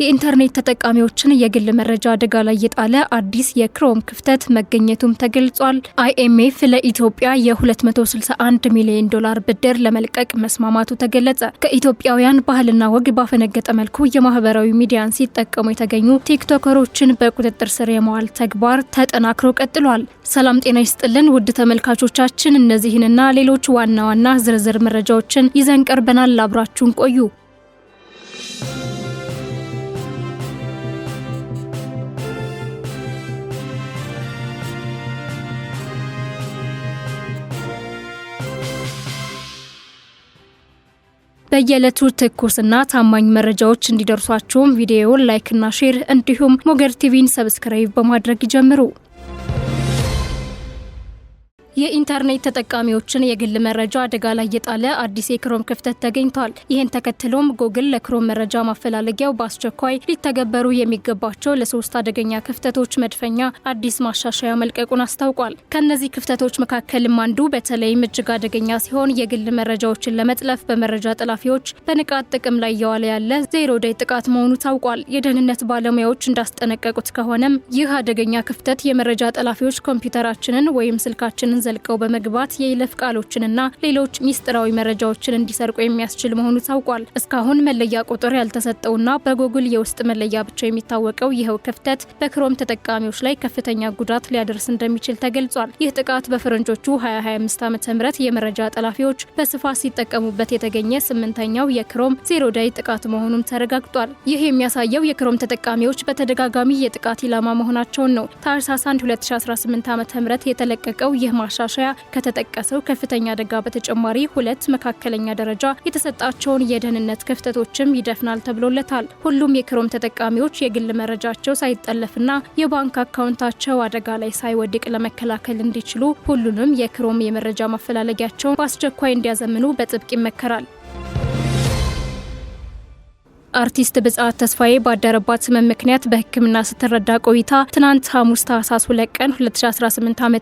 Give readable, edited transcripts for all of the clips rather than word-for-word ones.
የኢንተርኔት ተጠቃሚዎችን የግል መረጃ አደጋ ላይ የጣለ አዲስ የክሮም ክፍተት መገኘቱም ተገልጿል። IMF ለኢትዮጵያ የ$261 ሚሊዮን ብድር ለመልቀቅ መስማማቱ ተገለጸ። ከኢትዮጵያውያን ባህልና ወግ ባፈነገጠ መልኩ የማህበራዊ ሚዲያን ሲጠቀሙ የተገኙ ቲክቶከሮችን በቁጥጥር ስር የማዋል ተግባር ተጠናክሮ ቀጥሏል። ሰላም ጤና ይስጥልን ውድ ተመልካቾቻችን፣ እነዚህንና ሌሎች ዋና ዋና ዝርዝር መረጃዎችን ይዘን ቀርበናል። አብራችሁን ቆዩ። በየዕለቱ ትኩስና ታማኝ መረጃዎች እንዲደርሷችሁ ቪዲዮውን ላይክ እና ሼር እንዲሁም ሞገር ቲቪን ሰብስክራይብ በማድረግ ይጀምሩ። የኢንተርኔት ተጠቃሚዎችን የግል መረጃ አደጋ ላይ የጣለ አዲስ የክሮም ክፍተት ተገኝቷል። ይህን ተከትሎም ጉግል ለክሮም መረጃ ማፈላለጊያው በአስቸኳይ ሊተገበሩ የሚገባቸው ለሶስት አደገኛ ክፍተቶች መድፈኛ አዲስ ማሻሻያ መልቀቁን አስታውቋል። ከነዚህ ክፍተቶች መካከልም አንዱ በተለይም እጅግ አደገኛ ሲሆን የግል መረጃዎችን ለመጥለፍ በመረጃ ጠላፊዎች በንቃት ጥቅም ላይ እየዋለ ያለ ዜሮ ዴይ ጥቃት መሆኑ ታውቋል። የደህንነት ባለሙያዎች እንዳስጠነቀቁት ከሆነም ይህ አደገኛ ክፍተት የመረጃ ጠላፊዎች ኮምፒውተራችንን ወይም ስልካችንን ዘልቀው በመግባት የይለፍ ቃሎችንና ሌሎች ሚስጥራዊ መረጃዎችን እንዲሰርቁ የሚያስችል መሆኑ ታውቋል። እስካሁን መለያ ቁጥር ያልተሰጠውና በጉግል የውስጥ መለያ ብቻ የሚታወቀው ይኸው ክፍተት በክሮም ተጠቃሚዎች ላይ ከፍተኛ ጉዳት ሊያደርስ እንደሚችል ተገልጿል። ይህ ጥቃት በፈረንጆቹ 2025 ዓ.ም የመረጃ ጠላፊዎች በስፋት ሲጠቀሙበት የተገኘ 8ኛው የክሮም ዜሮ ዴይ ጥቃት መሆኑም ተረጋግጧል። ይህ የሚያሳየው የክሮም ተጠቃሚዎች በተደጋጋሚ የጥቃት ኢላማ መሆናቸውን ነው። ታህሳስ 2018 ዓ.ም የተለቀቀው ይህ ማሻሻያ ከተጠቀሰው ከፍተኛ አደጋ በተጨማሪ ሁለት መካከለኛ ደረጃ የተሰጣቸውን የደህንነት ክፍተቶችም ይደፍናል ተብሎለታል። ሁሉም የክሮም ተጠቃሚዎች የግል መረጃቸው ሳይጠለፍና የባንክ አካውንታቸው አደጋ ላይ ሳይወድቅ ለመከላከል እንዲችሉ ሁሉንም የክሮም የመረጃ ማፈላለጊያቸውን በአስቸኳይ እንዲያዘምኑ በጥብቅ ይመከራል። አርቲስት ብጻት ተስፋዬ ባደረባት ህመም ምክንያት በሕክምና ስትረዳ ቆይታ ትናንት ሐሙስ ታህሳስ 2 ቀን 2018 ዓ.ም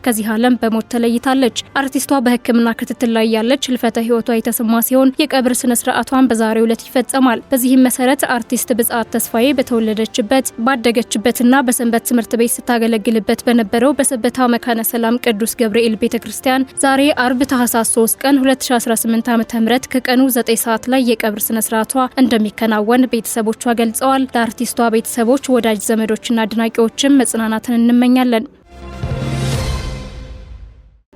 ከዚህ ዓለም በሞት ተለይታለች። አርቲስቷ በሕክምና ክትትል ላይ ያለች ህልፈተ ህይወቷ የተሰማ ሲሆን የቀብር ስነ ስርዓቷን በዛሬው ዕለት ይፈጸማል። በዚህም መሰረት አርቲስት ብጻት ተስፋዬ በተወለደችበት ባደገችበትና በሰንበት ትምህርት ቤት ስታገለግልበት በነበረው በሰበታ መካነ ሰላም ቅዱስ ገብርኤል ቤተክርስቲያን ዛሬ አርብ ታህሳስ 3 ቀን 2018 ዓ.ም ከቀኑ 9 ሰዓት ላይ የቀብር ስነ ስርዓቷ ከናወን ቤተሰቦቿ ገልጸዋል። ለአርቲስቷ ቤተሰቦች፣ ወዳጅ ዘመዶችና አድናቂዎችም መጽናናትን እንመኛለን።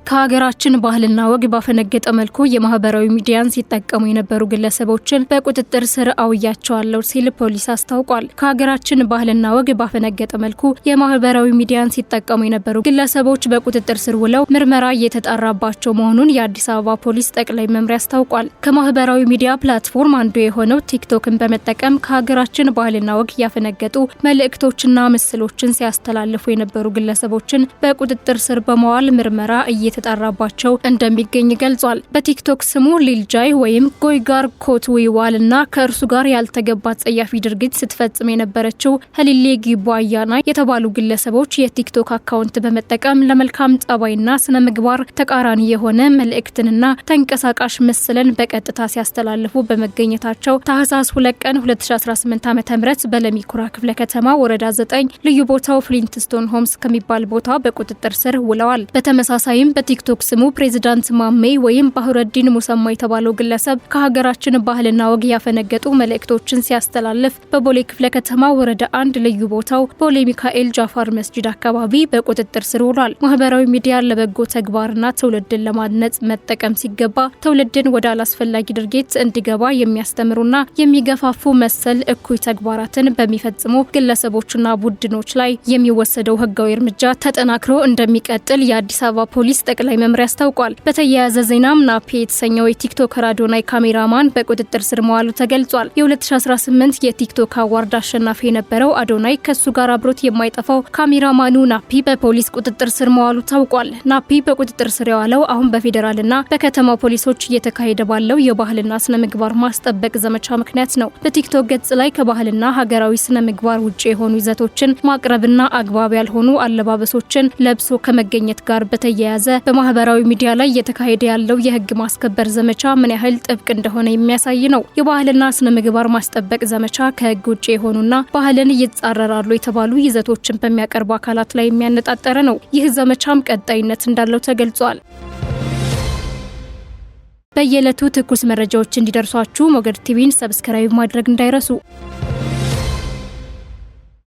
ከሀገራችን ባህልና ወግ ባፈነገጠ መልኩ የማህበራዊ ሚዲያን ሲጠቀሙ የነበሩ ግለሰቦችን በቁጥጥር ስር አውያቸዋለሁ ሲል ፖሊስ አስታውቋል። ከሀገራችን ባህልና ወግ ባፈነገጠ መልኩ የማህበራዊ ሚዲያን ሲጠቀሙ የነበሩ ግለሰቦች በቁጥጥር ስር ውለው ምርመራ እየተጣራባቸው መሆኑን የአዲስ አበባ ፖሊስ ጠቅላይ መምሪያ አስታውቋል። ከማህበራዊ ሚዲያ ፕላትፎርም አንዱ የሆነው ቲክቶክን በመጠቀም ከሀገራችን ባህልና ወግ ያፈነገጡ መልእክቶችና ምስሎችን ሲያስተላልፉ የነበሩ ግለሰቦችን በቁጥጥር ስር በመዋል ምርመራ እየተጣራባቸው እንደሚገኝ ገልጿል። በቲክቶክ ስሙ ሊልጃይ ወይም ጎይጋር ኮትዊዋል እና ከእርሱ ጋር ያልተገባ ጸያፊ ድርጊት ስትፈጽም የነበረችው ህሊሌ ጊቧያና የተባሉ ግለሰቦች የቲክቶክ አካውንት በመጠቀም ለመልካም ጸባይና ስነ ምግባር ተቃራኒ የሆነ መልእክትንና ተንቀሳቃሽ ምስልን በቀጥታ ሲያስተላልፉ በመገኘታቸው ታህሳስ 2 ቀን 2018 ዓ.ም በለሚኩራ ክፍለ ከተማ ወረዳ 9 ልዩ ቦታው ፍሊንትስቶን ሆምስ ከሚባል ቦታ በቁጥጥር ስር ውለዋል። በተመሳሳይም በቲክቶክ ስሙ ፕሬዝዳንት ማሜ ወይም ባህረዲን ሙሰማ የተባለው ግለሰብ ከሀገራችን ባህልና ወግ ያፈነገጡ መልእክቶችን ሲያስተላልፍ በቦሌ ክፍለ ከተማ ወረዳ 1 ልዩ ቦታው ቦሌ ሚካኤል ጃፋር መስጂድ አካባቢ በቁጥጥር ስር ውሏል። ማህበራዊ ሚዲያ ለበጎ ተግባርና ትውልድን ለማነጽ መጠቀም ሲገባ ትውልድን ወደ አላስፈላጊ ድርጊት እንዲገባ የሚያስተምሩና የሚገፋፉ መሰል እኩይ ተግባራትን በሚፈጽሙ ግለሰቦችና ቡድኖች ላይ የሚወሰደው ህጋዊ እርምጃ ተጠናክሮ እንደሚቀጥል የአዲስ አበባ ፖሊስ ጠቅላይ መምሪያ አስታውቋል። በተያያዘ ዜናም ናፒ የተሰኘው የቲክቶከር አዶናይ ካሜራማን በቁጥጥር ስር መዋሉ ተገልጿል። የ2018 የቲክቶክ አዋርድ አሸናፊ የነበረው አዶናይ ከሱ ጋር አብሮት የማይጠፋው ካሜራማኑ ናፒ በፖሊስ ቁጥጥር ስር መዋሉ ታውቋል። ናፒ በቁጥጥር ስር የዋለው አሁን በፌዴራልና በከተማ ፖሊሶች እየተካሄደ ባለው የባህልና ስነ ምግባር ማስጠበቅ ዘመቻ ምክንያት ነው። በቲክቶክ ገጽ ላይ ከባህልና ሀገራዊ ስነ ምግባር ውጪ የሆኑ ይዘቶችን ማቅረብና አግባብ ያልሆኑ አለባበሶችን ለብሶ ከመገኘት ጋር በተያያዘ በማህበራዊ ሚዲያ ላይ እየተካሄደ ያለው የህግ ማስከበር ዘመቻ ምን ያህል ጥብቅ እንደሆነ የሚያሳይ ነው። የባህልና ስነ ምግባር ማስጠበቅ ዘመቻ ከህግ ውጪ የሆኑና ባህልን ይጻረራሉ የተባሉ ይዘቶችን በሚያቀርቡ አካላት ላይ የሚያነጣጠረ ነው። ይህ ዘመቻም ቀጣይነት እንዳለው ተገልጿል። በየዕለቱ ትኩስ መረጃዎች እንዲደርሷችሁ ሞገድ ቲቪን ሰብስክራይብ ማድረግ እንዳይረሱ።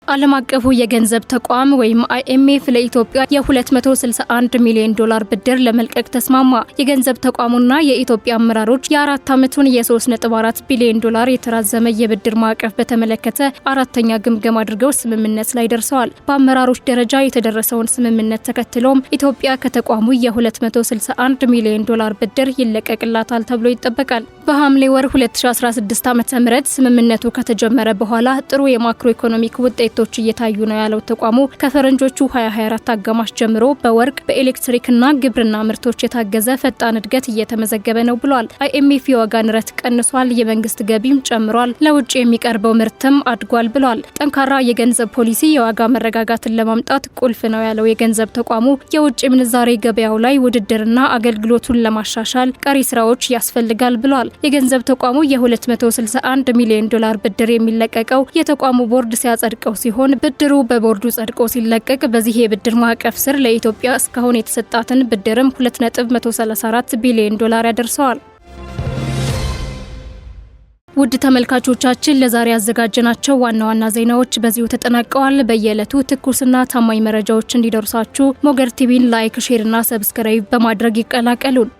ዓለም አቀፉ የገንዘብ ተቋም ወይም IMF ለኢትዮጵያ የ261 ሚሊዮን ዶላር ብድር ለመልቀቅ ተስማማ። የገንዘብ ተቋሙና የኢትዮጵያ አመራሮች የ4 ዓመቱን የ3.4 ቢሊዮን ዶላር የተራዘመ የብድር ማዕቀፍ በተመለከተ አራተኛ ግምገማ አድርገው ስምምነት ላይ ደርሰዋል። በአመራሮች ደረጃ የተደረሰውን ስምምነት ተከትሎም ኢትዮጵያ ከተቋሙ የ261 ሚሊዮን ዶላር ብድር ይለቀቅላታል ተብሎ ይጠበቃል። በሐምሌ ወር 2016 ዓ.ም ስምምነቱ ከተጀመረ በኋላ ጥሩ የማክሮ ኢኮኖሚክ ውጤቶች እየታዩ ነው ያለው ተቋሙ ከፈረንጆቹ 2024 አጋማሽ ጀምሮ በወርቅ በኤሌክትሪክና ግብርና ምርቶች የታገዘ ፈጣን እድገት እየተመዘገበ ነው ብሏል። IMF የዋጋ ንረት ቀንሷል፣ የመንግስት ገቢም ጨምሯል፣ ለውጭ የሚቀርበው ምርትም አድጓል ብሏል። ጠንካራ የገንዘብ ፖሊሲ የዋጋ መረጋጋትን ለማምጣት ቁልፍ ነው ያለው የገንዘብ ተቋሙ የውጭ ምንዛሬ ገበያው ላይ ውድድርና አገልግሎቱን ለማሻሻል ቀሪ ስራዎች ያስፈልጋል ብሏል። የገንዘብ ተቋሙ የ261 ሚሊዮን ዶላር ብድር የሚለቀቀው የተቋሙ ቦርድ ሲያጸድቀው ሲሆን ብድሩ በቦርዱ ጸድቆ ሲለቀቅ በዚህ የብድር ማዕቀፍ ስር ለኢትዮጵያ እስካሁን የተሰጣትን ብድርም 2.134 ቢሊዮን ዶላር ያደርሰዋል። ውድ ተመልካቾቻችን ለዛሬ ያዘጋጀናቸው ዋና ዋና ዜናዎች በዚሁ ተጠናቀዋል። በየዕለቱ ትኩስና ታማኝ መረጃዎች እንዲደርሳችሁ ሞገድ ቲቪን ላይክ፣ ሼር እና ሰብስክራይብ በማድረግ ይቀላቀሉን።